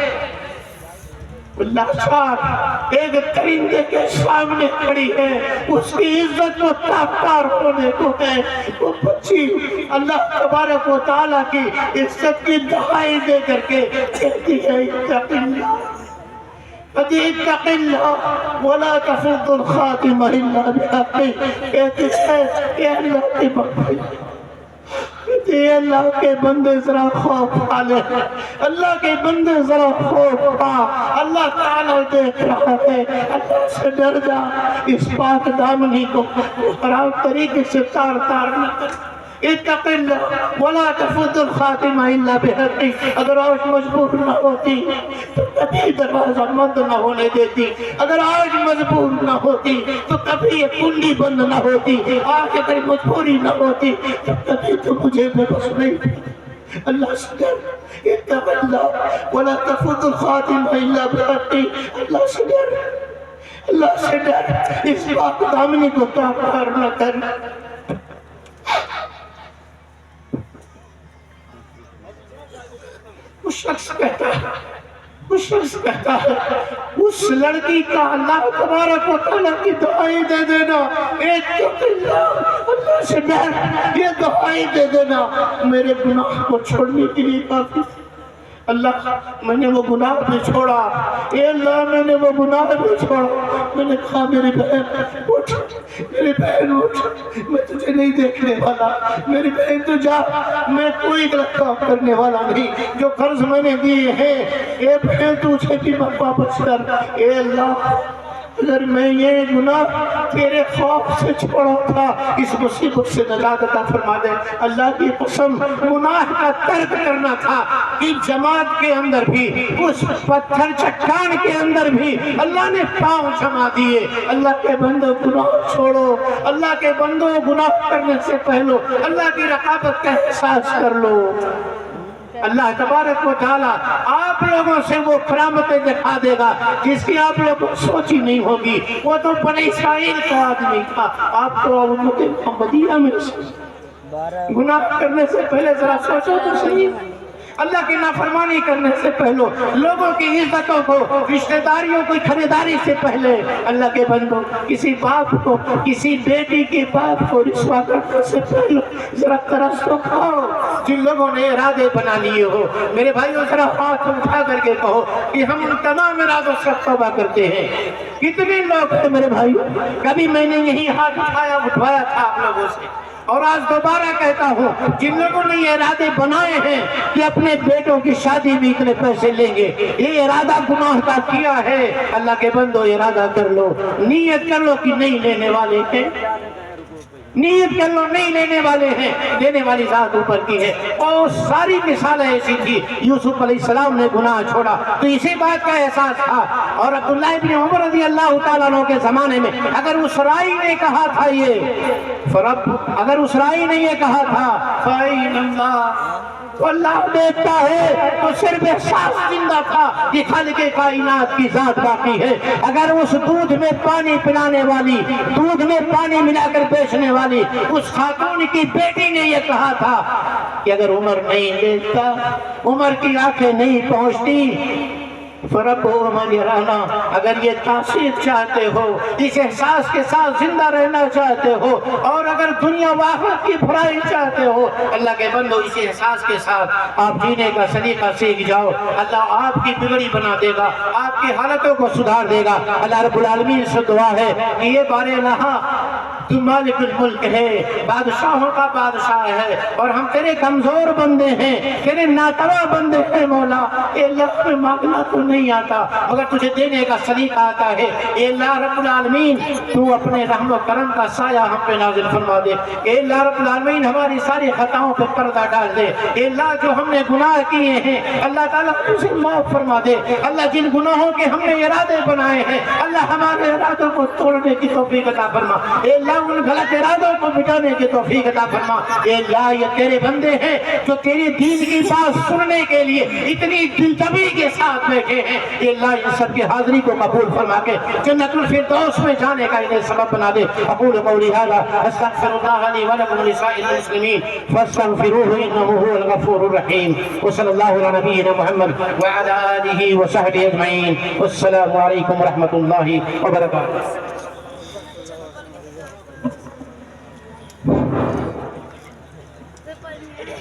اللہ چاک ایک درندے کے سامنے کھڑی ہے، اس کی عزت کو تاکار ہونے کو ہے۔ وہ بچی اللہ تبارک و تعالیٰ کی عزت کی دہائی دے کر کے کہتی ہے اتق اللہ اتق اللہ ولا تفض الخاتم الا بحقہ، کہتی ہے اے اللہ کی بندے، اے اللہ کے بندے ذرا خوف پا لے، اللہ کے بندے ذرا خوف پا، اللہ تعالیٰ دیکھ رہا ہے، اللہ سے ڈر جا، اس پاک دامنی کو حرام طریقے سے تار تار نہ کر۔ اتق اللہ ولا تفض الخاتم الا بحقہ، اگر آج مجبور نہ ہوتی تو کبھی دروازہ بند نہ ہونے دیتی، اگر آج مجبور نہ ہوتی تو کبھی یہ کنڈی بند نہ ہوتی، آج اگر مجبوری نہ ہوتی تو کبھی تو مجھے بے بس نہیں۔ اللہ سے ڈر، اتق اللہ ولا تفض الخاتم الا بحقہ، اللہ سے ڈر، اللہ سے ڈر، اس پاک دامنی کو تاکار نہ کر۔ وہ شخص کہتا ہے اس لڑکی کا اللہ تبارک و تعالیٰ کی دعائی دے دینا، اتق اللہ، اللہ سے ڈر، یہ دعائی دے دینا میرے گناہ کو چھوڑنے کے لیے کافی۔ اللہ میں نے وہ گناہ بھی چھوڑا، اے اللہ میں نے وہ گناہ بھی چھوڑا۔ میں نے کہا میری بہن اٹھ، میری بہن اٹھ، میں تجھے نہیں دیکھنے والا، میری بہن تو جا، میں کوئی غلط کام کرنے والا نہیں، جو قرض میں نے دیے ہیں اے بہن تجھے بھی واپس کر۔ اے اللہ اگر میں یہ گناہ تیرے خوف سے چھوڑا تھا، اس مصیبت سے نجات عطا فرما دے۔ اللہ کی قسم گناہ کا ترک کرنا تھا کہ جماعت کے اندر بھی، اس پتھر چٹان کے اندر بھی اللہ نے پاؤں جما دیے۔ اللہ کے بندو گناہ چھوڑو، اللہ کے بندو گناہ کرنے سے پہلے اللہ کی رقابت کا احساس کر لو۔ اللہ تبارک و تعالیٰ آپ لوگوں سے وہ کرامتیں دکھا دے گا جس کی آپ لوگوں کو سوچی نہیں ہوگی۔ وہ تو بنی اسرائیل کا آدمی تھا، آپ تو امت محمدیہ میں گناہ کرنے سے پہلے ذرا سوچو تو صحیح۔ اللہ کی نافرمانی کرنے سے پہلے، لوگوں کی عزتوں کو، رشتہ داریوں کی خریداری سے پہلے، اللہ کے بندوں کسی باپ کو، کسی بیٹی کے باپ کو رسوا کرنے سے پہلے ذرا ترس تو کھاؤ۔ جن لوگوں نے ارادے بنا لیے ہو میرے بھائیوں ذرا ہاتھ اٹھا کر کے کہو کہ ہم ان تمام ارادوں سے توبہ کرتے ہیں۔ کتنے لوگ ہیں میرے بھائیوں، کبھی میں نے یہی ہاتھ اٹھوایا تھا آپ لوگوں سے، اور آج دوبارہ کہتا ہوں جن لوگوں نے یہ ارادے بنائے ہیں کہ اپنے بیٹوں کی شادی بھی اتنے پیسے لیں گے، یہ ارادہ گناہ کا کیا ہے۔ اللہ کے بندو ارادہ کر لو، نیت کر لو کہ نہیں لینے والے ہیں، نیت کر لو نہیں لینے والے ہیں، دینے والی ذات اوپر کی ہے۔ اور ساری مثالیں ایسی تھی، یوسف علیہ السلام نے گناہ چھوڑا تو اسی بات کا احساس تھا، اور عبداللہ ابن عمر رضی اللہ تعالیٰ عنہ کے زمانے میں اگر اس رائی نے کہا تھا اگر اس رائی نے یہ کہا تھا فَإِنَّ اللَّهَ تو اللہ دیکھتا ہے تو صرف احساس زندہ تھا کہ خالق کائنات کی ذات باقی ہے۔ اگر اس دودھ میں پانی پلانے والی، دودھ میں پانی ملا کر بیچنے والی اس خاتون کی بیٹی نے یہ کہا تھا کہ اگر عمر نہیں دیکھتا، عمر کی آنکھیں نہیں پہنچتی، فرب عمر یرانا، اگر یہ تاثیر چاہتے ہو، اس احساس کے ساتھ زندہ رہنا چاہتے ہو، اور اگر دنیا و آخرت کی بھلائی چاہتے ہو، اللہ کے بندو اس احساس کے ساتھ آپ جینے کا سلیقہ سیکھ جاؤ۔ اللہ آپ کی بگڑی بنا دے گا، آپ کی حالتوں کو سدھار دے گا۔ اللہ رب العالمین سے دعا ہے کہ یہ بار الہ تو مالک الملک ہے، بادشاہوں کا بادشاہ ہے، اور ہم تیرے کمزور بندے ہیں، تیرے ناتوا بندے ہیں مولا۔ اے اللہ ہمیں مانگنا تو نہیں آتا مگر تجھے دینے کا سلیقہ آتا ہے۔ اے اللہ رب العالمین تو اپنے رحم و کرم کا سایہ ہم پہ نازل فرما دے۔ اے اللہ رب العالمین ہماری ساری خطاؤں پہ پردہ ڈال دے۔ اے اللہ جو ہم نے گناہ کیے ہیں اللہ تعالیٰ اسے معاف فرما دے۔ اللہ جن گناہوں کے ہم نے ارادے بنائے ہیں اللہ ہمارے ارادوں کو توڑنے کی توفیق عطا فرما۔ اے اللہ ان غلط ارادوں کو مٹانے کی توفیق عطا فرما۔ اے اللہ یہ تیرے بندے ہیں جو تیرے دین کی بات سننے کے لیے اتنی دلجمعی کے ساتھ بیٹھے ہیں۔ اے اللہ ان سب کی حاضری کو قبول فرما کے جنت الفردوس میں جانے کا انہیں سبب بنا دے۔ اقول قولی ھذا استغفر اللہ لی ولکم ولسائر المسلمین فاستغفروہ انہ هو الغفور الرحیم۔ وصلی اللہ علی نبینا محمد وعلی آلہ وصحبہ اجمعین۔ والسلام علیکم ورحمۃ اللہ وبرکاتہ۔